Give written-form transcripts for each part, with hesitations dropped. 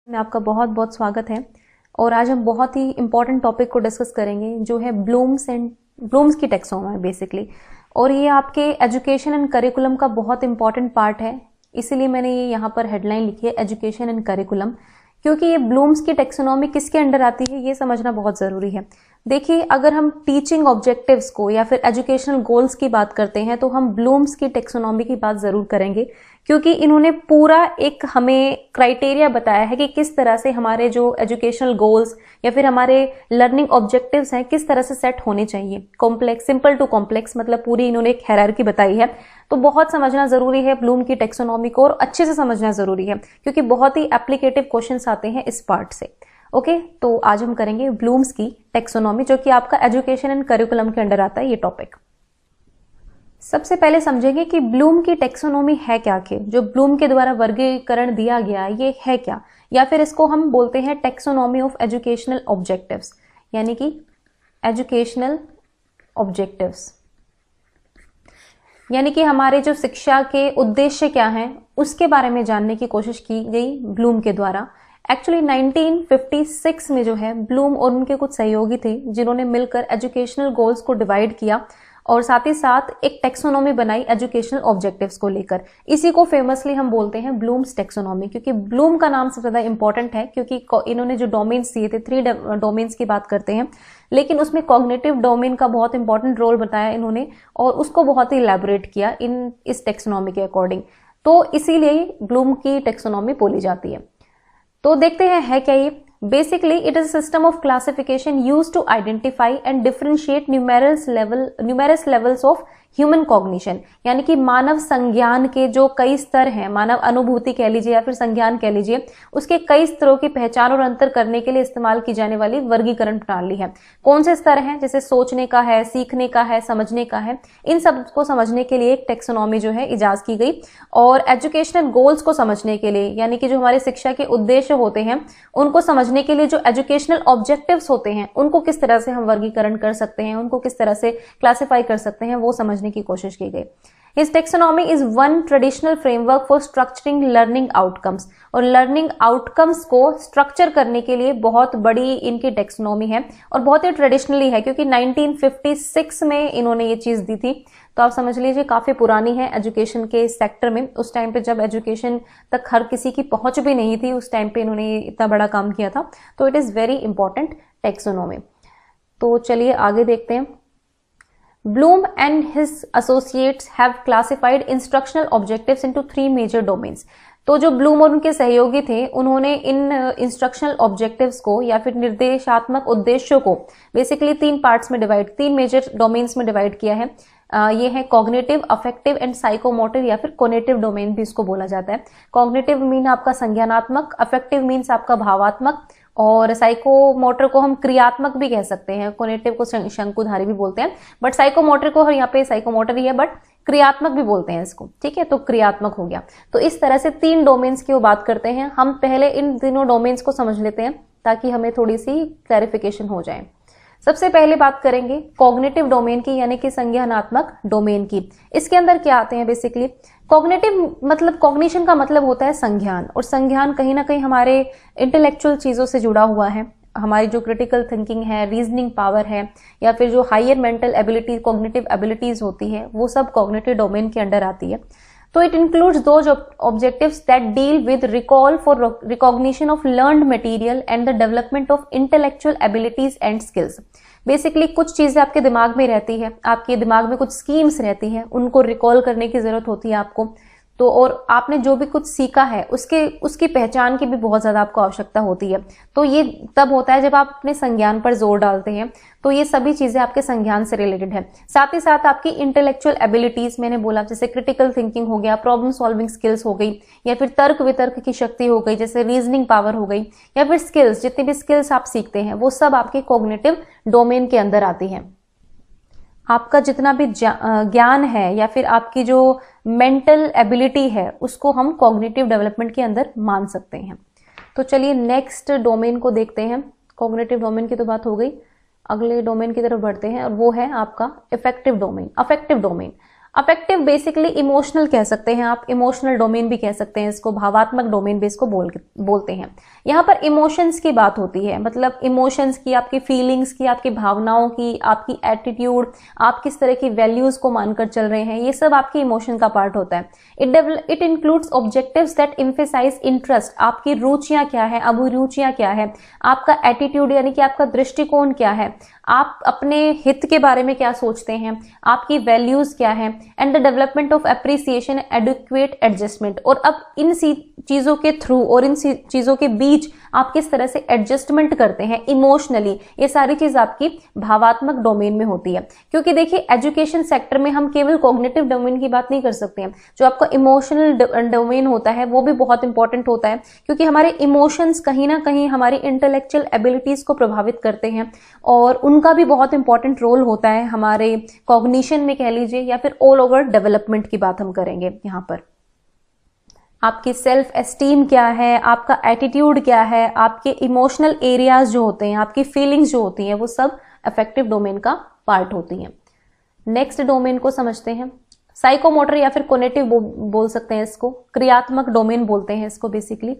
में आपका बहुत बहुत स्वागत है। और आज हम बहुत ही इम्पॉर्टेंट टॉपिक को डिस्कस करेंगे जो है ब्लूम्स की टेक्सोनोमी बेसिकली। और ये आपके एजुकेशन एंड करिकुलम का बहुत इंपॉर्टेंट पार्ट है, इसीलिए मैंने ये यहाँ पर हेडलाइन लिखी है एजुकेशन एंड करिकुलम, क्योंकि ये ब्लूम्स की टेक्सोनोमी किसके अंडर आती है ये समझना बहुत ज़रूरी है। देखिए, अगर हम टीचिंग ऑब्जेक्टिव्स को या फिर एजुकेशनल गोल्स की बात करते हैं तो हम ब्लूम्स की टेक्सोनोमी की बात ज़रूर करेंगे, क्योंकि इन्होंने पूरा एक हमें क्राइटेरिया बताया है कि किस तरह से हमारे जो एजुकेशनल गोल्स या फिर हमारे लर्निंग ऑब्जेक्टिव्स हैं किस तरह से सेट होने चाहिए। कॉम्प्लेक्स, सिंपल टू कॉम्प्लेक्स, मतलब पूरी इन्होंने एक हायरार्की बताई है। तो बहुत समझना जरूरी है ब्लूम की टेक्सोनोमी को, और अच्छे से समझना जरूरी है क्योंकि बहुत ही एप्लीकेटिव क्वेश्चंस आते हैं इस पार्ट से। ओके, तो आज हम करेंगे ब्लूम्स की टेक्सोनोमी, जो कि आपका एजुकेशन एंड करिकुलम के अंडर आता है ये टॉपिक। सबसे पहले समझेंगे कि ब्लूम की टेक्सोनोमी है क्या, के जो ब्लूम के द्वारा वर्गीकरण दिया गया ये है क्या, या फिर इसको हम बोलते हैं टेक्सोनोमी ऑफ एजुकेशनल ऑब्जेक्टिव्स, यानी कि एजुकेशनल ऑब्जेक्टिव्स, यानी कि हमारे जो शिक्षा के उद्देश्य क्या हैं उसके बारे में जानने की कोशिश की गई ब्लूम के द्वारा। एक्चुअली 1956 में जो है ब्लूम और उनके कुछ सहयोगी थे जिन्होंने मिलकर एजुकेशनल गोल्स को डिवाइड किया और साथ ही साथ एक टेक्सोनोमी बनाई एजुकेशनल ऑब्जेक्टिव्स को लेकर। इसी को फेमसली हम बोलते हैं ब्लूम्स टेक्सोनोमी, क्योंकि ब्लूम का नाम सबसे ज्यादा इंपॉर्टेंट है क्योंकि इन्होंने जो डोमेन्स दिए थे 3 डोमेन्स की बात करते हैं, लेकिन उसमें कॉग्निटिव डोमेन का बहुत इंपॉर्टेंट रोल बताया इन्होंने और उसको बहुत ही इलैबोरेट किया इस टेक्सोनोमी के अकॉर्डिंग। तो इसीलिए ब्लूम की टेक्सोनोमी बोली जाती है। तो देखते हैं है क्या ये। Basically, it is a system of classification used to identify and differentiate numerous levels of human cognition, यानी कि मानव संज्ञान के जो कई स्तर हैं, मानव अनुभूति कह लीजिए या फिर संज्ञान कह लीजिए, उसके कई स्तरों की पहचान और अंतर करने के लिए इस्तेमाल की जाने वाली वर्गीकरण प्रणाली है। कौन से स्तर हैं? जैसे सोचने का है, सीखने का है, समझने का है। इन सब को समझने के लिए एक टेक्सोनोमी जो है इजाज की गई। और एजुकेशनल गोल्स को समझने के लिए, यानी कि जो हमारे शिक्षा के उद्देश्य होते हैं उनको समझने के लिए जो एजुकेशनल ऑब्जेक्टिव्स होते हैं उनको किस तरह से हम वर्गीकरण कर सकते हैं, उनको किस तरह से क्लासिफाई कर सकते हैं, वो समझने की कोशिश की गई। His taxonomy is one traditional framework for structuring learning outcomes, और लर्निंग आउटकम्स को स्ट्रक्चर करने के लिए बहुत बड़ी इनकी टेक्सोनोमी है और बहुत ही ट्रेडिशनली है, क्योंकि 1956 में इन्होंने ये चीज दी थी। तो आप समझ लीजिए काफी पुरानी है एजुकेशन के सेक्टर में। उस टाइम पे जब एजुकेशन तक हर किसी की पहुंच भी नहीं थी, उस टाइम पे इन्होंने इतना बड़ा काम किया था। तो it is very important taxonomy. तो चलिए आगे देखते हैं। Bloom and his associates have classified instructional objectives into 3 major domains. तो जो ब्लूम और उनके सहयोगी थे उन्होंने इन इंस्ट्रक्शनल ऑब्जेक्टिव्स को या फिर निर्देशात्मक उद्देश्यों को बेसिकली 3 पार्ट्स में तीन मेजर डोमेन्स में डिवाइड किया है। ये है कॉग्निटिव, अफेक्टिव एंड साइकोमोटर, या फिर कोनेटिव डोमेन भी इसको बोला जाता है। कॉग्निटिव मीन आपका संज्ञानात्मक, अफेक्टिव मीन्स आपका भावात्मक, और साइकोमोटर को हम क्रियात्मक भी कह सकते हैं। कोनेटिव को शंकुधारी भी बोलते हैं, बट साइकोमोटर को यहाँ पे साइकोमोटर ही है, बट क्रियात्मक भी बोलते हैं इसको। ठीक है, तो क्रियात्मक हो गया। तो इस तरह से 3 डोमेन्स की वो बात करते हैं। हम पहले इन तीनों डोमेन्स को समझ लेते हैं ताकि हमें थोड़ी सी क्लैरिफिकेशन हो जाए। सबसे पहले बात करेंगे कॉग्निटिव डोमेन की, यानी कि संज्ञानात्मक डोमेन की। इसके अंदर क्या आते हैं बेसिकली? कॉग्निटिव मतलब कॉग्निशन का मतलब होता है संज्ञान, और संज्ञान कहीं ना कहीं हमारे इंटेलेक्चुअल चीजों से जुड़ा हुआ है। हमारी जो क्रिटिकल थिंकिंग है, रीजनिंग पावर है, या फिर जो higher mental ability, cognitive abilities होती है, वो सब कॉग्निटिव डोमेन के अंडर आती है। तो it includes those objectives that deal with recall for recognition of learned material and the development of intellectual abilities and skills. Basically कुछ चीजें आपके दिमाग में रहती है, आपके दिमाग में कुछ स्कीम्स रहती हैं, उनको रिकॉल करने की जरूरत होती है आपको। तो और आपने जो भी कुछ सीखा है उसकी पहचान की भी बहुत ज्यादा आपको आवश्यकता होती है। तो ये तब होता है जब आप अपने संज्ञान पर जोर डालते हैं। तो ये सभी चीजें आपके संज्ञान से रिलेटेड है। साथ ही साथ आपकी इंटेलेक्चुअल एबिलिटीज, मैंने बोला जैसे क्रिटिकल थिंकिंग हो गया, प्रॉब्लम सॉल्विंग स्किल्स हो गई, या फिर तर्क वितर्क की शक्ति हो गई, जैसे रीजनिंग पावर हो गई, या फिर स्किल्स, जितनी भी स्किल्स आप सीखते हैं वो सब आपके कॉग्निटिव डोमेन के अंदर आती हैं। आपका जितना भी ज्ञान है या फिर आपकी जो मेंटल एबिलिटी है उसको हम कॉग्निटिव डेवलपमेंट के अंदर मान सकते हैं। तो चलिए नेक्स्ट डोमेन को देखते हैं। कॉग्निटिव डोमेन की तो बात हो गई, अगले डोमेन की तरफ बढ़ते हैं और वो है आपका affective domain. Affective basically emotional कह सकते हैं आप, इमोशनल डोमेन भी कह सकते हैं इसको, भावात्मक डोमेन भी इसको बोलते हैं। यहाँ पर इमोशंस की बात होती है, मतलब इमोशंस की, आपकी फीलिंग्स की, आपकी भावनाओं की, आपकी एटीट्यूड, आप किस तरह की वैल्यूज को मानकर चल रहे हैं, ये सब आपकी इमोशन का पार्ट होता है। It includes objectives that emphasise interest, आपकी रुचियां क्या है, अभिरुचियां क्या है, आपका एटीट्यूड यानी कि आपका दृष्टिकोण क्या है, आप अपने हित के बारे में क्या सोचते हैं, आपकी वैल्यूज क्या है, and the development of appreciation, adequate adjustment. और अब इन चीजों के थ्रू और इन चीजों के बीच आप किस तरह से एडजस्टमेंट करते हैं इमोशनली, ये सारी चीज आपकी भावात्मक डोमेन में होती है। क्योंकि देखिए एजुकेशन सेक्टर में हम केवल कॉग्निटिव डोमेन की बात नहीं कर सकते हैं, जो आपका इमोशनल डोमेन होता है वो भी बहुत इंपॉर्टेंट होता है, क्योंकि हमारे इमोशंस कहीं ना कहीं हमारी इंटेलेक्चुअल एबिलिटीज को प्रभावित करते हैं और उनका भी बहुत इंपॉर्टेंट रोल होता है हमारे कॉग्निशन में कह लीजिए, या फिर ऑल ओवर डेवलपमेंट की बात हम करेंगे। यहाँ पर आपकी सेल्फ एस्टीम क्या है, आपका एटीट्यूड क्या है, आपके इमोशनल एरियाज जो होते हैं, आपकी फीलिंग्स जो होती हैं, वो सब अफेक्टिव डोमेन का पार्ट होती हैं। नेक्स्ट डोमेन को समझते हैं, साइकोमोटर या फिर कोग्निटिव बोल सकते हैं इसको, क्रियात्मक डोमेन बोलते हैं इसको बेसिकली।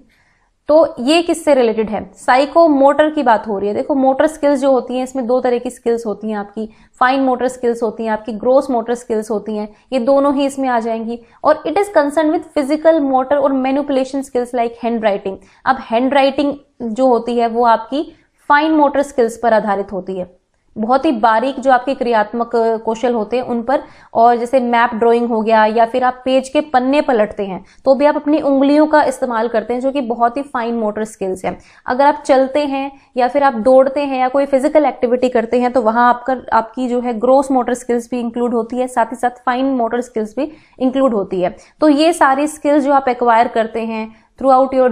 तो ये किससे रिलेटेड है, साइकोमोटर की बात हो रही है। देखो मोटर स्किल्स जो होती हैं, इसमें दो तरह की स्किल्स होती हैं, आपकी फाइन मोटर स्किल्स होती हैं, आपकी ग्रोस मोटर स्किल्स होती हैं, ये दोनों ही इसमें आ जाएंगी। और it is concern with physical motor और manipulation skills like handwriting. अब हैंड राइटिंग जो होती है वो आपकी फाइन मोटर स्किल्स पर आधारित होती है, बहुत ही बारीक जो आपके क्रियात्मक कौशल होते हैं उन पर। और जैसे मैप ड्राइंग हो गया, या फिर आप पेज के पन्ने पलटते हैं तो भी आप अपनी उंगलियों का इस्तेमाल करते हैं, जो कि बहुत ही फाइन मोटर स्किल्स है। अगर आप चलते हैं या फिर आप दौड़ते हैं या कोई फिजिकल एक्टिविटी करते हैं तो वहां आपकी जो है ग्रोस मोटर स्किल्स भी इंक्लूड होती है, साथ ही साथ फाइन मोटर स्किल्स भी इंक्लूड होती है। तो ये सारी स्किल्स जो आप एक्वायर करते हैं through out your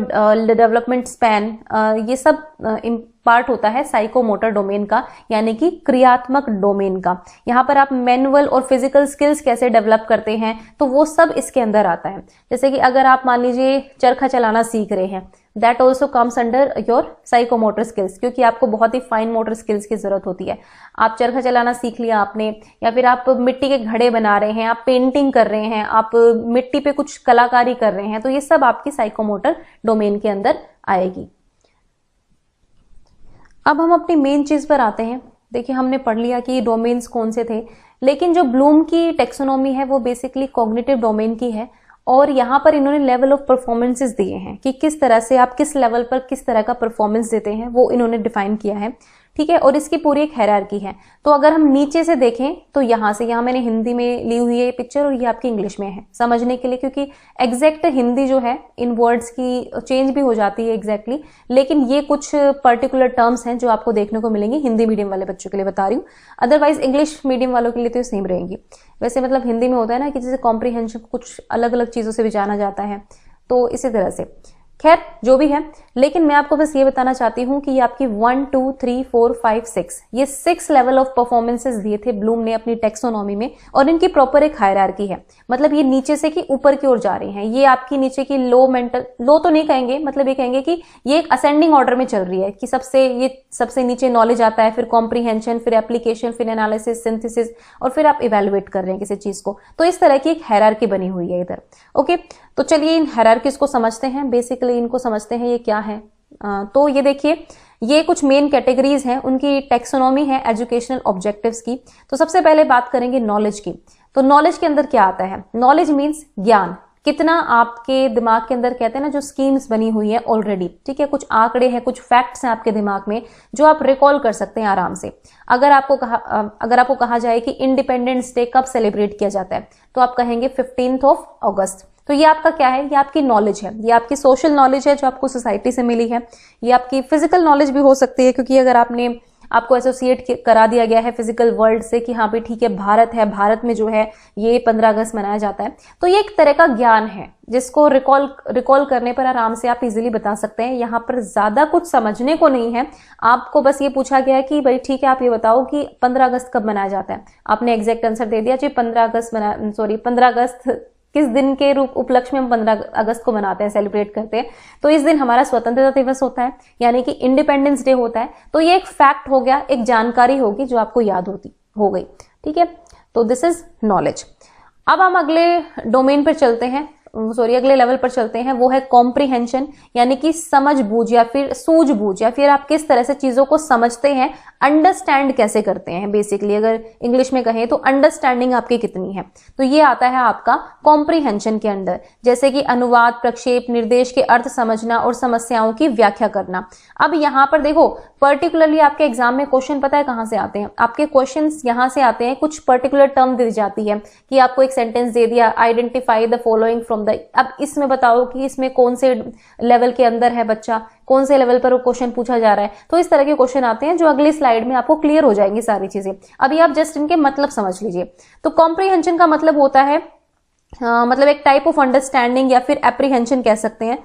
development span, ये सब पार्ट होता है साइकोमोटर डोमेन का, यानी कि क्रियात्मक डोमेन का। यहाँ पर आप मैनुअल और फिजिकल स्किल्स कैसे डेवलप करते हैं तो वो सब इसके अंदर आता है। जैसे कि अगर आप मान लीजिए चरखा चलाना सीख रहे हैं, that also comes under your psychomotor skills, क्योंकि आपको बहुत ही फाइन मोटर स्किल्स की जरूरत होती है। आप चरखा चलाना सीख लिया आपने, या फिर आप मिट्टी के घड़े बना रहे हैं, आप पेंटिंग कर रहे हैं, आप मिट्टी पे कुछ कलाकारी कर रहे हैं, तो ये सब आपकी साइकोमोटर डोमेन के अंदर आएगी। अब हम अपनी मेन चीज पर आते हैं। देखिए हमने पढ़ लिया कि डोमेन्स कौन से थे, लेकिन जो ब्लूम की टेक्सोनॉमी है वो बेसिकली कॉग्निटिव डोमेन की है। और यहाँ पर इन्होंने लेवल ऑफ परफॉर्मेंसेस दिए हैं कि किस तरह से आप किस लेवल पर किस तरह का परफॉर्मेंस देते हैं, वो इन्होंने डिफाइन किया है। ठीक है, और इसकी पूरी एक हायरार्की है। तो अगर हम नीचे से देखें तो यहाँ मैंने हिंदी में ली हुई है ये पिक्चर, और ये आपकी इंग्लिश में है समझने के लिए, क्योंकि एग्जैक्ट हिंदी जो है इन वर्ड्स की चेंज भी हो जाती है एग्जैक्टली, लेकिन ये कुछ पर्टिकुलर टर्म्स हैं जो आपको देखने को मिलेंगी। हिंदी मीडियम वाले बच्चों के लिए बता रही हूँ, अदरवाइज इंग्लिश मीडियम वालों के लिए तो ये सेम रहेंगी। वैसे मतलब हिंदी में होता है ना कि जैसे कॉम्प्रीहेंशन कुछ अलग अलग चीजों से भी जाना जाता है, तो इसी तरह से खैर जो भी है, लेकिन मैं आपको बस ये बताना चाहती हूं कि ये आपकी 1 2 3 4 5 6 ये 6 लेवल ऑफ परफॉर्मेंसेस दिए थे ब्लूम ने अपनी टेक्सोनॉमी में, और इनकी प्रॉपर एक हायरार्की है। मतलब ये नीचे से कि ऊपर की ओर जा रही हैं। ये आपकी नीचे की लो तो नहीं कहेंगे, मतलब ये कहेंगे कि ये एक असेंडिंग ऑर्डर में चल रही है, कि सबसे नीचे नॉलेज आता है, फिर कॉम्प्रीहेंशन, फिर एप्लीकेशन, फिर एनालिसिस, सिंथेसिस, और फिर आप इवेलुएट कर रहे हैं किसी चीज को। तो इस तरह की एक हायरार्की बनी हुई है इधर। ओके, तो चलिए इन हायरार्कीज को समझते हैं, बेसिकली इनको समझते हैं ये क्या है। तो ये देखिए, ये कुछ मेन कैटेगरीज हैं, उनकी टेक्सोनॉमी है एजुकेशनल ऑब्जेक्टिव्स की। तो सबसे पहले बात करेंगे नॉलेज की। तो नॉलेज के अंदर क्या आता है, नॉलेज मीन्स ज्ञान, कितना आपके दिमाग के अंदर कहते हैं ना जो स्कीम्स बनी हुई है ऑलरेडी, ठीक है, कुछ आंकड़े हैं, कुछ फैक्ट्स हैं आपके दिमाग में जो आप रिकॉल कर सकते हैं आराम से। अगर आपको कहा जाए कि इंडिपेंडेंस डे कब सेलिब्रेट किया जाता है, तो आप कहेंगे 15 अगस्त। तो ये आपका क्या है, ये आपकी नॉलेज है, ये आपकी सोशल नॉलेज है जो आपको सोसाइटी से मिली है। ये आपकी फिजिकल नॉलेज भी हो सकती है, क्योंकि अगर आपको एसोसिएट करा दिया गया है फिजिकल वर्ल्ड से कि हाँ भाई ठीक है भारत है, भारत में जो है ये 15 अगस्त मनाया जाता है, तो ये एक तरह का ज्ञान है जिसको रिकॉल करने पर आराम से आप इजीली बता सकते हैं। यहाँ पर ज्यादा कुछ समझने को नहीं है, आपको बस ये पूछा गया है कि भाई ठीक है आप ये बताओ कि 15 अगस्त कब मनाया जाता है। आपने एग्जैक्ट आंसर दे दिया जी 15 अगस्त किस दिन के उपलक्ष्य में हम 15 अगस्त को मनाते हैं, सेलिब्रेट करते हैं, तो इस दिन हमारा स्वतंत्रता दिवस होता है, यानी कि इंडिपेंडेंस डे होता है। तो ये एक फैक्ट हो गया, एक जानकारी होगी जो आपको याद हो गई। ठीक है, तो दिस इज नॉलेज। अब हम अगले डोमेन पर चलते हैं, अगले लेवल पर चलते हैं, वो है कॉम्प्रिहेंशन, यानी कि समझ-बूझ या फिर सूझ-बूझ, या फिर आप किस तरह से चीजों को समझते हैं, अंडरस्टैंड कैसे करते हैं। बेसिकली अगर इंग्लिश में कहें तो अंडरस्टैंडिंग आपकी कितनी है, तो ये आता है आपका कॉम्प्रिहेंशन के अंडर। जैसे कि अनुवाद, प्रक्षेप, निर्देश के अर्थ समझना और समस्याओं की व्याख्या करना। अब यहाँ पर देखो पर्टिकुलरली आपके एग्जाम में क्वेश्चन पता है कहाँ से आते हैं, आपके क्वेश्चंस यहाँ से आते हैं, कुछ पर्टिकुलर टर्म दी जाती है कि आपको एक सेंटेंस दे दिया, identify the following from the, अब इसमें बताओ कि इसमें कौन से लेवल के अंदर है बच्चा, कौन से लेवल पर वो क्वेश्चन पूछा जा रहा है। तो इस तरह के क्वेश्चन आते हैं जो अगली स्लाइड में आपको क्लियर हो जाएंगी सारी चीजें। अभी आप जस्ट इनके मतलब समझ लीजिए। तो कॉम्प्रिहेंशन का मतलब होता है मतलब एक टाइप ऑफ अंडरस्टैंडिंग या फिर एप्रीहेंशन कह सकते हैं,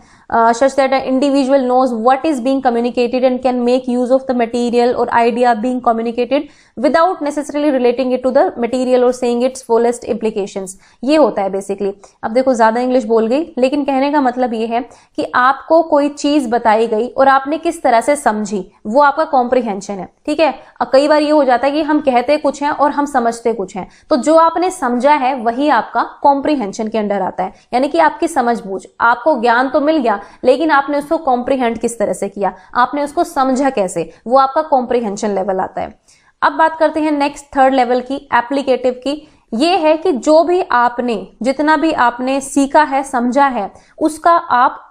such that an individual knows what is being communicated and can make use of the material or idea being communicated without necessarily relating it to the material or saying its fullest implications। ये होता है basically. अब देखो ज्यादा English बोल गई, लेकिन कहने का मतलब ये है कि आपको कोई चीज बताई गई और आपने किस तरह से समझी, वो आपका कॉम्प्रिहेंशन है। ठीक है, कई बार ये हो जाता है कि हम कहते कुछ हैं और हम समझते कुछ हैं, तो जो आपने समझा है वही आपका कॉम्प्रिहेंशन के अंडर आता है, यानी कि आपकी समझ-बूझ। आपको ज्ञान तो मिल गया, लेकिन आपने उसको कॉम्प्रिहेंड किस तरह से किया, आपने उसको समझा कैसे, वो आपका कॉम्प्रिहेंशन लेवल आता है। अब बात करते हैं नेक्स्ट थर्ड लेवल की, एप्लीकेटिव की। ये है कि जो भी आपने, जितना भी आपने सीखा है, समझा है, उसका आप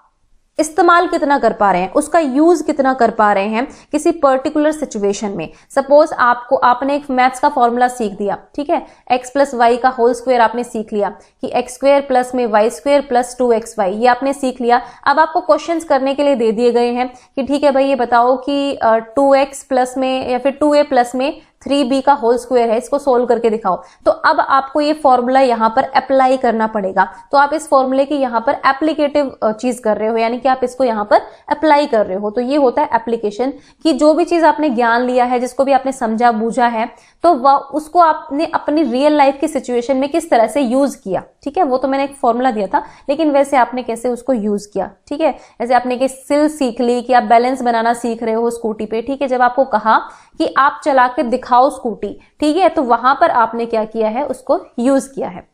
इस्तेमाल कितना कर पा रहे हैं, उसका यूज कितना कर पा रहे हैं किसी पर्टिकुलर सिचुएशन में। सपोज आपने एक मैथ्स का फॉर्मूला सीख दिया, ठीक है, x प्लस वाई का होल स्क्वायर आपने सीख लिया कि एक्स स्क्वायर प्लस में वाई स्क्वायर प्लस 2xy, ये आपने सीख लिया। अब आपको क्वेश्चंस करने के लिए दे दिए गए हैं कि ठीक है भाई ये बताओ कि 2x प्लस में या फिर 2a प्लस में 3b का होल स्क्वायर है, इसको सोल्व करके दिखाओ। तो अब आपको ये फॉर्मूला यहां पर अप्लाई करना पड़ेगा। तो आप इस फॉर्मूले की यहां पर एप्लीकेटिव चीज कर रहे हो, यानी कि आप इसको यहां पर अप्लाई कर रहे हो। तो ये होता है एप्लीकेशन, कि जो भी चीज आपने ज्ञान लिया है, जिसको भी आपने समझा बूझा है, तो वह उसको आपने अपनी रियल लाइफ की सिचुएशन में किस तरह से यूज किया। ठीक है, वो तो मैंने एक फॉर्मूला दिया था, लेकिन वैसे आपने कैसे उसको यूज किया। ठीक है, जैसे आपने एक स्किल सीख ली कि आप बैलेंस बनाना सीख रहे हो स्कूटी पे। ठीक है, जब आपको कहा कि आप चला के दिखाओ स्कूटी, ठीक है, तो वहां पर आपने क्या किया है, उसको यूज किया है।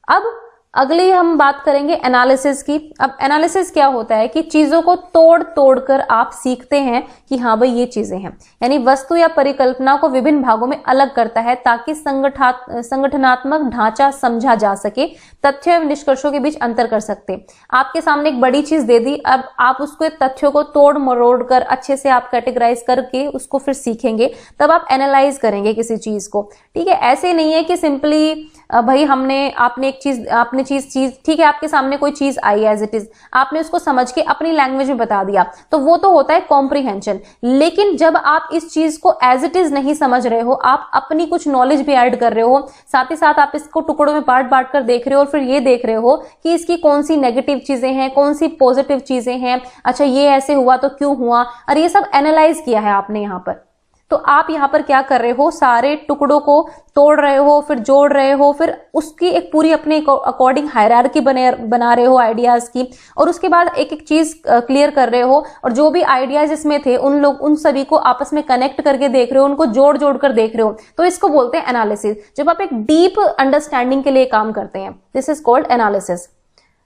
अब अगली हम बात करेंगे एनालिसिस की। अब एनालिसिस क्या होता है कि चीजों को तोड़ तोड़ कर आप सीखते हैं कि हाँ भाई ये चीजें हैं, यानी वस्तु या परिकल्पना को विभिन्न भागों में अलग करता है ताकि संगठनात्मक ढांचा समझा जा सके, तथ्य एवं निष्कर्षों के बीच अंतर कर सकते। आपके सामने एक बड़ी चीज दे दी, अब आप उसको तथ्यों को तोड़ मरोड़ कर अच्छे से आप कैटेगराइज करके उसको फिर सीखेंगे, तब आप एनालाइज करेंगे किसी चीज को। ठीक है, ऐसे नहीं है कि सिंपली भाई आपने चीज ठीक है, आपके सामने कोई चीज आई एज इट इज, आपने उसको समझ के अपनी लैंग्वेज में बता दिया, तो वो तो होता है कॉम्प्रिहेंशन। लेकिन जब आप इस चीज को एज इट इज नहीं समझ रहे हो, आप अपनी कुछ नॉलेज भी ऐड कर रहे हो, साथ ही साथ आप इसको टुकड़ों में बांट बांट कर देख रहे हो, और फिर ये देख रहे हो कि इसकी कौन सी नेगेटिव चीजें हैं, कौन सी पॉजिटिव चीजें हैं, अच्छा ये ऐसे हुआ तो क्यों हुआ, और ये सब एनालाइज किया है आपने यहाँ पर। तो आप यहाँ पर क्या कर रहे हो, सारे टुकड़ों को तोड़ रहे हो, फिर जोड़ रहे हो, फिर उसकी एक पूरी अपने अकॉर्डिंग हायरार्की बना रहे हो आइडियाज की, और उसके बाद एक एक चीज क्लियर कर रहे हो, और जो भी आइडियाज इसमें थे उन सभी को आपस में कनेक्ट करके देख रहे हो, उनको जोड़ जोड़ कर देख रहे हो। तो इसको बोलते हैं एनालिसिस। जब आप एक डीप अंडरस्टैंडिंग के लिए काम करते हैं, दिस इज कॉल्ड एनालिसिस,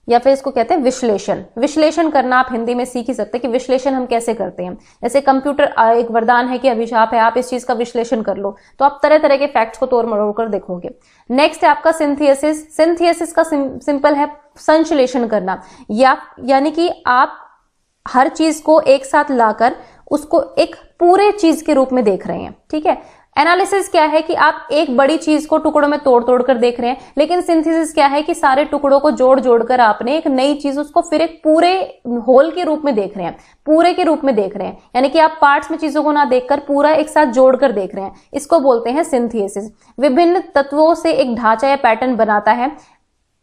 या फिर इसको कहते हैं विश्लेषण। विश्लेषण करना आप हिंदी में सीख ही सकते हैं कि विश्लेषण हम कैसे करते हैं। जैसे कंप्यूटर एक वरदान है कि अभिशाप है, आप इस चीज का विश्लेषण कर लो, तो आप तरह तरह के फैक्ट्स को तोड़ मरोड़ कर देखोगे। नेक्स्ट है आपका सिंथियसिस। सिंथियसिस का सिंपल है संश्लेषण करना, यानी कि आप हर चीज को एक साथ लाकर उसको एक पूरे चीज के रूप में देख रहे हैं। ठीक है, एनालिसिस क्या है कि आप एक बड़ी चीज को टुकड़ों में तोड़ तोड़ कर देख रहे हैं, लेकिन सिंथेसिस क्या है कि सारे टुकड़ों को जोड़ जोड़ कर आपने एक नई चीज उसको फिर एक पूरे होल के रूप में देख रहे हैं, पूरे के रूप में देख रहे हैं, यानी कि आप पार्ट्स में चीजों को ना देखकर पूरा एक साथ जोड़कर देख रहे हैं। इसको बोलते हैं सिंथेसिस। विभिन्न तत्वों से एक ढांचा या पैटर्न बनाता है,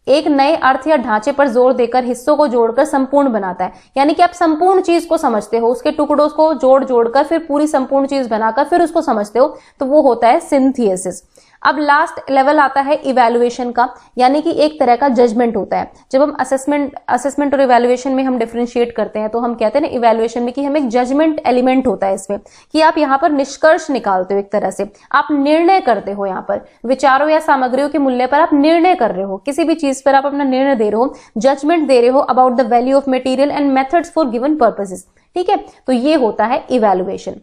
एक नए अर्थ या ढांचे पर जोर देकर हिस्सों को जोड़कर संपूर्ण बनाता है, यानी कि आप संपूर्ण चीज को समझते हो, उसके टुकड़ों को जोड़ जोड़कर फिर पूरी संपूर्ण चीज बनाकर फिर उसको समझते हो, तो वो होता है सिंथियसिस। अब लास्ट लेवल आता है इवैल्यूएशन का, यानी कि एक तरह का जजमेंट होता है। जब हम असेसमेंट और इवैल्यूएशन में हम डिफरेंशिएट करते हैं तो हम कहते हैं ना इवैल्यूएशन में कि हम एक जजमेंट एलिमेंट होता है इसमें, कि आप यहाँ पर निष्कर्ष निकालते हो, एक तरह से आप निर्णय करते हो। यहाँ पर विचारों या सामग्रियों के मूल्य पर आप निर्णय कर रहे हो, किसी भी चीज पर आप अपना निर्णय दे रहे हो, जजमेंट दे रहे हो about the value of material and methods for given purposes. ठीक है, तो ये होता है इवैल्यूएशन।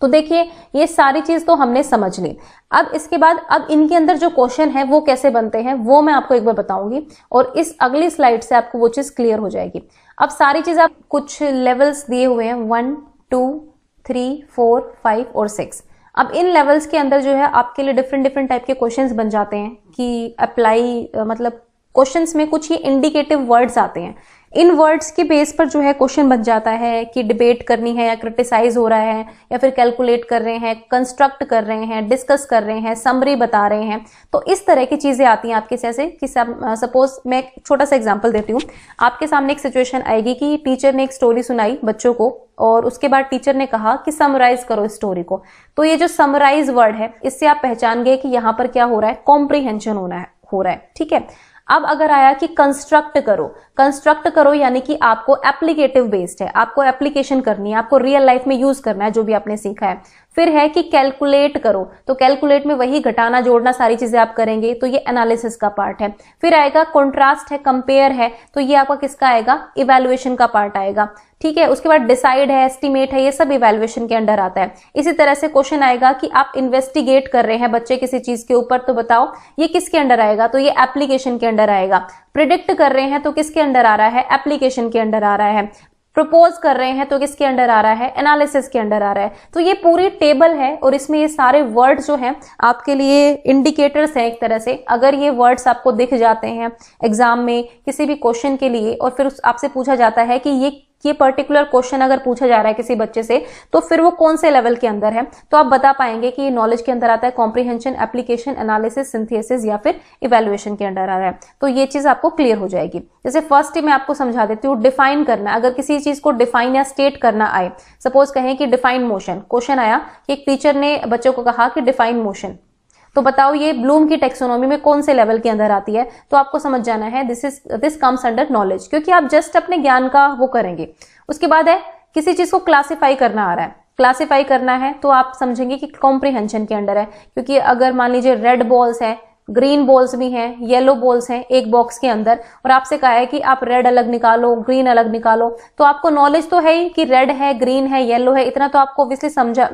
तो देखिए ये सारी चीज तो हमने समझ ली। अब इसके बाद अब इनके अंदर जो क्वेश्चन है वो कैसे बनते हैं वो मैं आपको एक बार बताऊंगी, और इस अगली स्लाइड से आपको वो चीज क्लियर हो जाएगी। अब सारी चीज आप कुछ लेवल्स दिए हुए हैं 1 2 3 4 5 और 6। अब इन लेवल्स के अंदर जो है आपके लिए डिफरेंट टाइप के क्वेश्चंस बन जाते हैं कि अप्लाई, मतलब क्वेश्चंस में कुछ ये इंडिकेटिव वर्ड्स आते हैं। इन वर्ड्स के बेस पर जो है क्वेश्चन बन जाता है कि डिबेट करनी है या क्रिटिसाइज हो रहा है या फिर कैलकुलेट कर रहे हैं, कंस्ट्रक्ट कर रहे हैं, डिस्कस कर रहे हैं, समरी बता रहे हैं। तो इस तरह की चीजें आती हैं आपके जैसे कि सपोज मैं एक छोटा सा एग्जांपल देती हूँ। आपके सामने एक सिचुएशन आएगी कि टीचर ने एक स्टोरी सुनाई बच्चों को और उसके बाद टीचर ने कहा कि समराइज करो इस स्टोरी को। तो ये जो समराइज वर्ड है इससे आप पहचान गए कि यहाँ पर क्या हो रहा है, कॉम्प्रीहेंशन हो रहा है। ठीक है, अब अगर आया कि कंस्ट्रक्ट करो यानी कि आपको एप्लीकेटिव बेस्ड है, आपको एप्लीकेशन करनी है, आपको रियल लाइफ में यूज करना है जो भी आपने सीखा है। फिर है कि कैलकुलेट करो, तो कैलकुलेट में वही घटाना जोड़ना सारी चीजें आप करेंगे, तो ये एनालिसिस का पार्ट है। फिर आएगा कॉन्ट्रास्ट है, कंपेयर है, तो ये आपका किसका आएगा, इवैल्यूएशन का पार्ट आएगा। ठीक है, उसके बाद डिसाइड है, एस्टिमेट है, ये सब इवैल्यूएशन के अंडर आता है। इसी तरह से क्वेश्चन आएगा कि आप इन्वेस्टिगेट कर रहे हैं बच्चे किसी चीज के ऊपर, तो बताओ ये किसके अंडर आएगा, तो ये एप्लीकेशन के अंडर आएगा। प्रिडिक्ट कर रहे हैं तो किसके अंडर आ रहा है, एप्लीकेशन के अंडर आ रहा है। प्रपोज कर रहे हैं तो किसके अंडर आ रहा है, एनालिसिस के अंडर आ रहा है। तो ये पूरी टेबल है और इसमें ये सारे वर्ड्स जो हैं आपके लिए इंडिकेटर्स हैं एक तरह से। अगर ये वर्ड्स आपको दिख जाते हैं एग्जाम में किसी भी क्वेश्चन के लिए और फिर आपसे पूछा जाता है कि ये पर्टिकुलर क्वेश्चन अगर पूछा जा रहा है किसी बच्चे से तो फिर वो कौन से लेवल के अंदर है, तो आप बता पाएंगे कि ये नॉलेज के अंदर आता है, कॉम्प्रीहेंशन, एप्लीकेशन, एनालिसिस, सिंथेसिस या फिर इवैल्यूएशन के अंदर आ रहा है। तो ये चीज आपको क्लियर हो जाएगी। जैसे फर्स्ट ही मैं आपको समझा देती हूँ, डिफाइन करना। अगर किसी चीज को डिफाइन या स्टेट करना आए, सपोज कहें कि डिफाइन मोशन, क्वेश्चन आया कि एक टीचर ने बच्चों को कहा कि डिफाइन मोशन, तो बताओ ये ब्लूम की टेक्सोनॉमी में कौन से लेवल के अंदर आती है, तो आपको समझ जाना है दिस कम्स अंडर नॉलेज, क्योंकि आप जस्ट अपने ज्ञान का वो करेंगे। उसके बाद है किसी चीज को क्लासिफाई करना आ रहा है, क्लासिफाई करना है तो आप समझेंगे कि कॉम्प्रीहेंशन के अंडर है, क्योंकि अगर मान लीजिए रेड बॉल्स है, ग्रीन बॉल्स भी हैं, येलो बॉल्स हैं एक बॉक्स के अंदर, और आपसे कहा है कि आप रेड अलग निकालो, ग्रीन अलग निकालो, तो आपको नॉलेज तो है ही कि रेड है, ग्रीन है, येलो है, इतना तो आपको ऑब्वियसली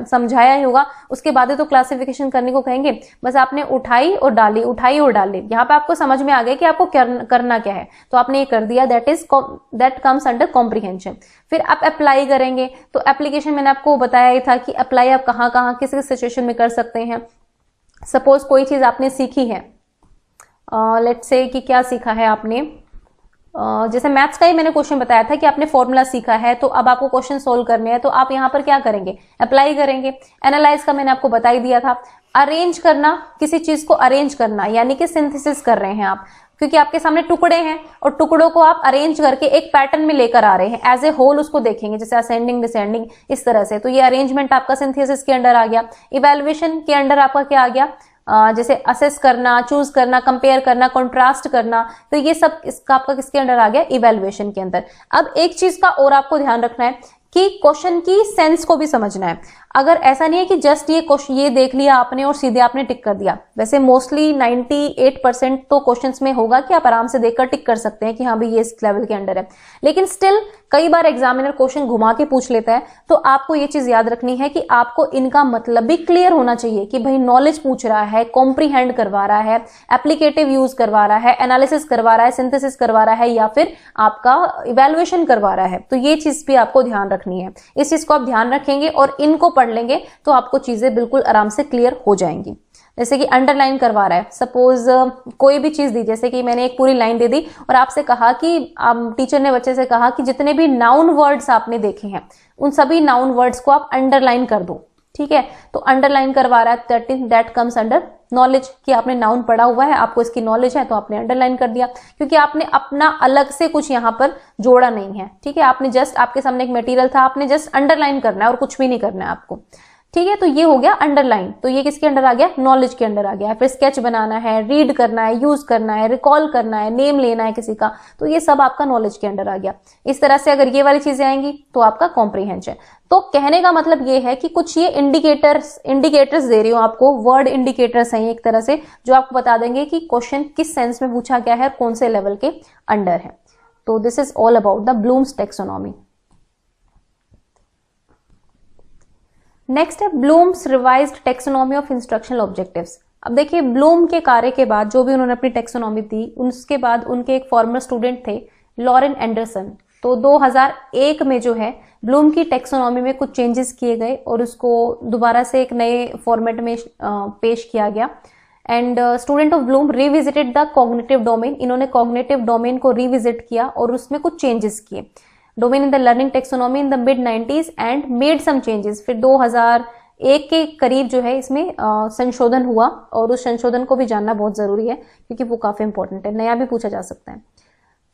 समझाया ही होगा। उसके बाद तो क्लासिफिकेशन करने को कहेंगे, बस आपने उठाई और डाली, उठाई और डाली, यहाँ पे आपको समझ में आ गया कि आपको करना क्या है, तो आपने ये कर दिया, दैट कम्स अंडर कॉम्प्रीहेंशन। फिर आप अप्लाई करेंगे, तो एप्लीकेशन मैंने आपको बताया ही था कि अप्लाई आप कहाँ कहाँ किस किस सिचुएशन में कर सकते हैं। सपोज कोई चीज आपने सीखी है, लेट्स से कि क्या सीखा है आपने, जैसे मैथ्स का ही मैंने क्वेश्चन बताया था कि आपने फॉर्मूला सीखा है, तो अब आपको क्वेश्चन सोल्व करने हैं, तो आप यहाँ पर क्या करेंगे, अप्लाई करेंगे। एनालाइज का मैंने आपको बता ही दिया था। अरेंज करना, किसी चीज को अरेंज करना, यानी कि सिंथेसिस कर रहे हैं आप, क्योंकि आपके सामने टुकड़े हैं और टुकड़ों को आप अरेंज करके एक पैटर्न में लेकर आ रहे हैं, एज ए होल उसको देखेंगे, जैसे असेंडिंग डिसेंडिंग इस तरह से, तो ये अरेंजमेंट आपका सिंथेसिस के अंडर आ गया। इवैल्यूएशन के अंडर आपका क्या आ गया, जैसे असेस करना, चूज करना, कंपेयर करना, कॉन्ट्रास्ट करना, तो ये सब इसका आपका किसके अंडर आ गया, इवैल्यूएशन के अंदर। अब एक चीज का और आपको ध्यान रखना है कि क्वेश्चन की सेंस को भी समझना है। अगर ऐसा नहीं है कि जस्ट ये क्वेश्चन ये देख लिया आपने और सीधे आपने टिक कर दिया, वैसे मोस्टली 98% तो क्वेश्चंस में होगा कि आप आराम से देखकर टिक कर सकते हैं कि हाँ भाई ये इस लेवल के अंडर है, लेकिन स्टिल कई बार एग्जामिनर क्वेश्चन घुमा के पूछ लेता है, तो आपको ये चीज याद रखनी है कि आपको इनका मतलब भी क्लियर होना चाहिए कि भाई नॉलेज पूछ रहा है, कॉम्प्रीहेंड करवा रहा है, एप्लीकेटिव यूज करवा रहा है, एनालिसिस करवा रहा है, सिंथेसिस करवा रहा है, या फिर आपका इवैल्यूएशन करवा रहा है। तो ये चीज भी आपको ध्यान रखनी है। इस चीज को आप ध्यान रखेंगे और इनको पढ़ लेंगे तो आपको चीजें बिल्कुल आराम से क्लियर हो जाएंगी। जैसे कि अंडरलाइन करवा रहा है, सपोज कोई भी चीज दी, जैसे कि मैंने एक पूरी लाइन दे दी और आपसे कहा कि टीचर ने बच्चे से कहा कि जितने भी नाउन वर्ड्स आपने देखे हैं उन सभी नाउन वर्ड्स को आप अंडरलाइन कर दो। ठीक है, तो अंडरलाइन करवा रहा है, दैट कम्स अंडर नॉलेज, कि आपने नाउन पढ़ा हुआ है, आपको इसकी नॉलेज है, तो आपने अंडरलाइन कर दिया, क्योंकि आपने अपना अलग से कुछ यहाँ पर जोड़ा नहीं है। ठीक है, आपने जस्ट, आपके सामने एक मटेरियल था, आपने जस्ट अंडरलाइन करना है और कुछ भी नहीं करना है आपको। ठीक है, तो ये हो गया अंडरलाइन, तो ये किसके अंडर आ गया, नॉलेज के अंडर आ गया। फिर स्केच बनाना है, रीड करना है, यूज करना है, रिकॉल करना है, नेम लेना है किसी का, तो ये सब आपका नॉलेज के अंडर आ गया। इस तरह से अगर ये वाली चीजें आएंगी तो आपका कॉम्प्रीहेंशन। तो कहने का मतलब ये है कि कुछ ये इंडिकेटर्स दे रही हूं आपको, वर्ड इंडिकेटर्स हैं एक तरह से, जो आपको बता देंगे कि क्वेश्चन किस सेंस में पूछा गया है, कौन से लेवल के अंडर है। तो this is all about the Bloom's taxonomy. Next है Bloom's revised taxonomy of instructional objectives. अब देखिए, ब्लूम के कार्य के बाद जो भी उन्होंने अपनी टेक्सोनॉमी दी, उसके बाद उनके एक फॉर्मर स्टूडेंट थे लॉरेन एंडरसन, तो 2001 में जो है ब्लूम की टेक्सोनॉमी में कुछ चेंजेस किए गए और उसको दोबारा से एक नए फॉर्मेट में पेश किया गया। And student of Bloom revisited the cognitive domain, इन्होंने कॉग्निटिव डोमेन को रिविजिट किया और उसमें कुछ चेंजेस किए। Domain in the learning taxonomy in the mid 90s and made some changes. फिर 2001 के करीब जो है इसमें संशोधन हुआ, और उस संशोधन को भी जानना बहुत जरूरी है क्योंकि वो काफी इंपॉर्टेंट है, नया भी पूछा जा सकता है।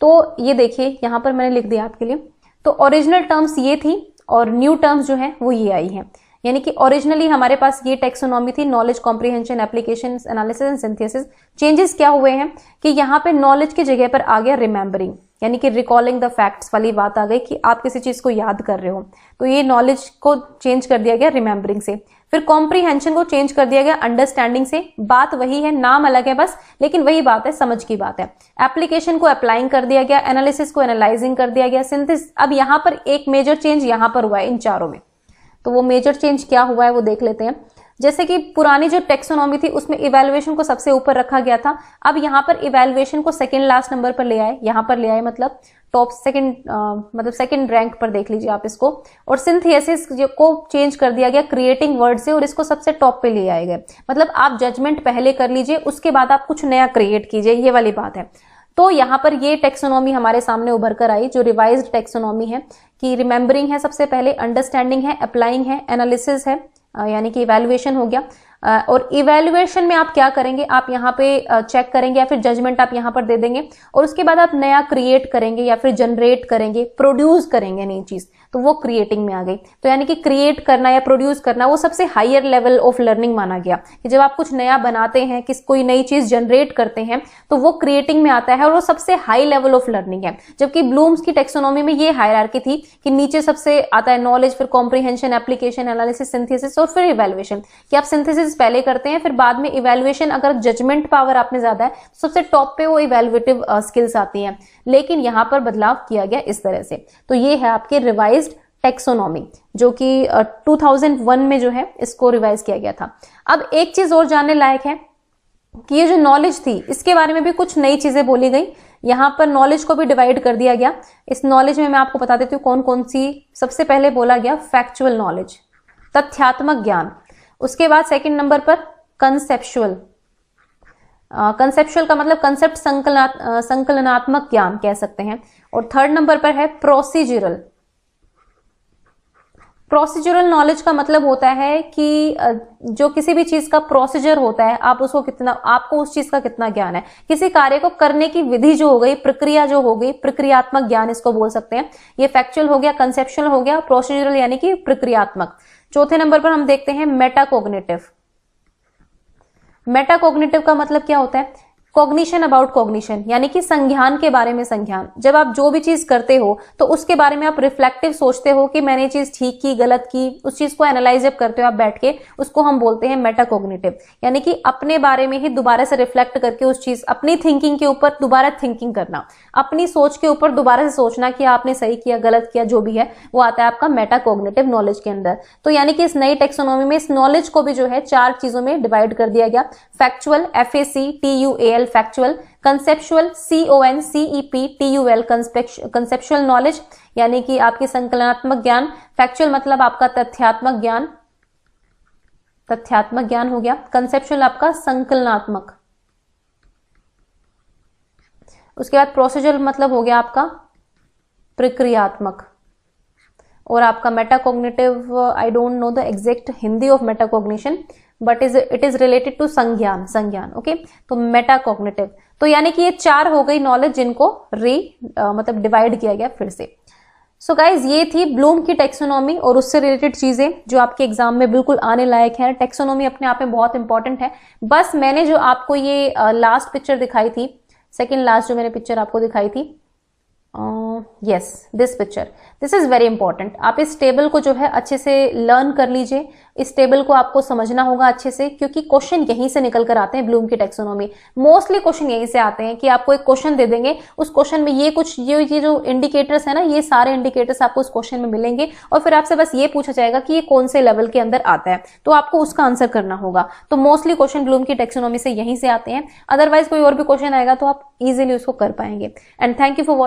तो ये देखिए यहां पर मैंने लिख दिया आपके लिए। तो ओरिजिनल टर्म्स ये थी और न्यू टर्म्स जो है वो ये आई हैं। यानी कि ओरिजिनली हमारे पास ये टेक्सोनॉमी थी, knowledge, comprehension, application, analysis and synthesis. Changes क्या हुए हैं कि यहाँ पे नॉलेज की जगह पर आ गया रिमेंबरिंग, यानी कि रिकॉलिंग द फैक्ट्स वाली बात आ गई कि आप किसी चीज को याद कर रहे हो, तो ये नॉलेज को चेंज कर दिया गया रिमेंबरिंग से। फिर कॉम्प्रिहेंशन को चेंज कर दिया गया अंडरस्टैंडिंग से। बात वही है, नाम अलग है बस, लेकिन वही बात है, समझ की बात है। एप्लीकेशन को अप्लाइंग कर दिया गया, एनालिसिस को एनालाइजिंग कर दिया गया, सिंथेसिस। अब यहाँ पर एक मेजर चेंज यहाँ पर हुआ है इन चारों में, तो वो मेजर चेंज क्या हुआ है वो देख लेते हैं। जैसे कि पुरानी जो टेक्सोनॉमी थी उसमें इवैल्यूएशन को सबसे ऊपर रखा गया था, अब यहाँ पर इवैल्यूएशन को सेकंड लास्ट नंबर पर ले आए, यहाँ पर ले आए, मतलब टॉप सेकंड, मतलब सेकंड रैंक पर देख लीजिए आप इसको। और सिंथेसिस को चेंज कर दिया गया क्रिएटिंग वर्ड से, और इसको सबसे टॉप पे ले आए गए। मतलब आप जजमेंट पहले कर लीजिए, उसके बाद आप कुछ नया क्रिएट कीजिए, ये वाली बात है। तो यहाँ पर ये टेक्सोनॉमी हमारे सामने उभर कर आई जो रिवाइज्ड टेक्सोनॉमी है, कि रिमेंबरिंग है सबसे पहले, अंडरस्टैंडिंग है, अप्लाइंग है, एनालिसिस है, यानी कि इवैल्यूएशन हो गया। और इवैल्यूएशन में आप क्या करेंगे, आप यहाँ पे चेक करेंगे या फिर जजमेंट आप यहाँ पर दे देंगे, और उसके बाद आप नया क्रिएट करेंगे या फिर जनरेट करेंगे, प्रोड्यूस करेंगे नई चीज, तो वो क्रिएटिंग में आ गई। तो यानी कि क्रिएट करना या प्रोड्यूस करना वो सबसे हायर लेवल ऑफ लर्निंग माना गया, कि जब आप कुछ नया बनाते हैं, कोई नई चीज जनरेट करते हैं, तो वो क्रिएटिंग में आता है और वो सबसे हाई लेवल ऑफ लर्निंग है। जबकि ब्लूम्स की टेक्सोनॉमी में ये हायरार्की थी कि नीचे सबसे आता है नॉलेज, फिर कॉम्प्रिहेंशन, एप्लीकेशन, एनालिसिस, सिंथेसिस और फिर इवैल्यूएशन, कि आप सिंथेसिस पहले करते हैं, फिर बाद में इवैल्यूएशन। अगर जजमेंट पावर आप में ज्यादा है तो सबसे टॉप पे वो इवैल्यूएटिव स्किल्स आती हैं, लेकिन यहां पर बदलाव किया गया इस तरह से। तो ये है आपके रिवाइज्ड टेक्सोनॉमी, जो कि 2001 में जो है इसको रिवाइज किया गया था। अब एक चीज और जानने लायक है कि ये जो नॉलेज थी इसके बारे में भी कुछ नई चीजें बोली गई। यहां पर नॉलेज को भी डिवाइड कर दिया गया। इस नॉलेज में मैं आपको बता देती हूँ कौन कौन सी। सबसे पहले बोला गया फैक्चुअल नॉलेज, तथ्यात्मक ज्ञान। उसके बाद सेकंड नंबर पर कंसेप्चुअल, कंसेप्चुअल का मतलब कंसेप्ट, संकलनात्मक ज्ञान कह सकते हैं। और थर्ड नंबर पर है प्रोसीजरल। प्रोसीजरल नॉलेज का मतलब होता है कि जो किसी भी चीज का प्रोसीजर होता है, आप उसको कितना, आपको उस चीज का कितना ज्ञान है, किसी कार्य को करने की विधि जो हो गई, प्रक्रिया जो हो गई, प्रक्रियात्मक ज्ञान इसको बोल सकते हैं। ये फैक्चुअल हो गया, कंसेप्चुअल हो गया, प्रोसीजरल यानी कि प्रक्रियात्मक। चौथे नंबर पर हम देखते हैं मेटाकॉग्निटिव। मेटाकॉग्निटिव का मतलब क्या होता है, कॉग्निशन अबाउट कॉग्निशन, यानी कि संज्ञान के बारे में संज्ञान। जब आप जो भी चीज करते हो तो उसके बारे में आप रिफ्लेक्टिव सोचते हो कि मैंने ये चीज ठीक की, गलत की, उस चीज को एनालाइज जब करते हो आप बैठ के, उसको हम बोलते हैं मेटाकॉग्निटिव। यानी कि अपने बारे में ही दोबारा से रिफ्लेक्ट करके उस चीज, अपनी थिंकिंग के ऊपर दोबारा थिंकिंग करना, अपनी सोच के ऊपर दोबारा से सोचना कि आपने सही किया, गलत किया, जो भी है वो आता है आपका मेटाकॉग्निटिव नॉलेज के अंदर। तो यानी कि इस नई टेक्सोनॉमी में इस नॉलेज को भी जो है 4 चीजों में डिवाइड कर दिया गया। Factual, FACTUAL factual, conceptual, CONCEPTUL conceptual knowledge, यानी कि आपकी संकलनात्मक ज्ञान। फैक्चुअल मतलब आपका तथ्यात्मक ज्ञान, तथ्यात्मक ज्ञान हो गया। कंसेप्चुअल आपका संकलनात्मक। उसके बाद प्रोसीजरल मतलब हो गया आपका प्रक्रियात्मक। और आपका metacognitive, I don't know the exact Hindi of metacognition, but it is related to संज्ञान, संज्ञान। ओके, तो मेटाकॉग्निटिव। तो यानी कि ये 4 हो गई नॉलेज जिनको मतलब डिवाइड किया गया फिर से। सो गाइज ये थी ब्लूम की टेक्सोनॉमी और उससे रिलेटेड चीजें जो आपके एग्जाम में बिल्कुल आने लायक है। टेक्सोनॉमी अपने आप में बहुत इंपॉर्टेंट है। बस मैंने जो आपको ये लास्ट पिक्चर दिखाई थी, सेकेंड लास्ट जो मैंने पिक्चर आपको दिखाई थी, yes this picture, this is very important. आप इस टेबल को जो है अच्छे से लर्न कर लीजिए, इस टेबल को आपको समझना होगा अच्छे से, क्योंकि क्वेश्चन यहीं से निकल कर आते हैं ब्लूम की टेक्सोनॉमी। मोस्टली क्वेश्चन यहीं से आते हैं कि आपको एक क्वेश्चन दे देंगे, उस क्वेश्चन में ये कुछ ये जो इंडिकेटर्स है ना, ये सारे इंडिकेटर्स आपको उस क्वेश्चन में मिलेंगे और फिर आपसे बस ये पूछा जाएगा कि ये कौन से लेवल के अंदर आता है, तो आपको उसका आंसर करना होगा। तो मोस्टली क्वेश्चन ब्लूम की टेक्सोनॉमी से यहीं से आते हैं। अदरवाइज कोई और भी क्वेश्चन आएगा तो आप इजिली उसको कर पाएंगे। And thank you for watching.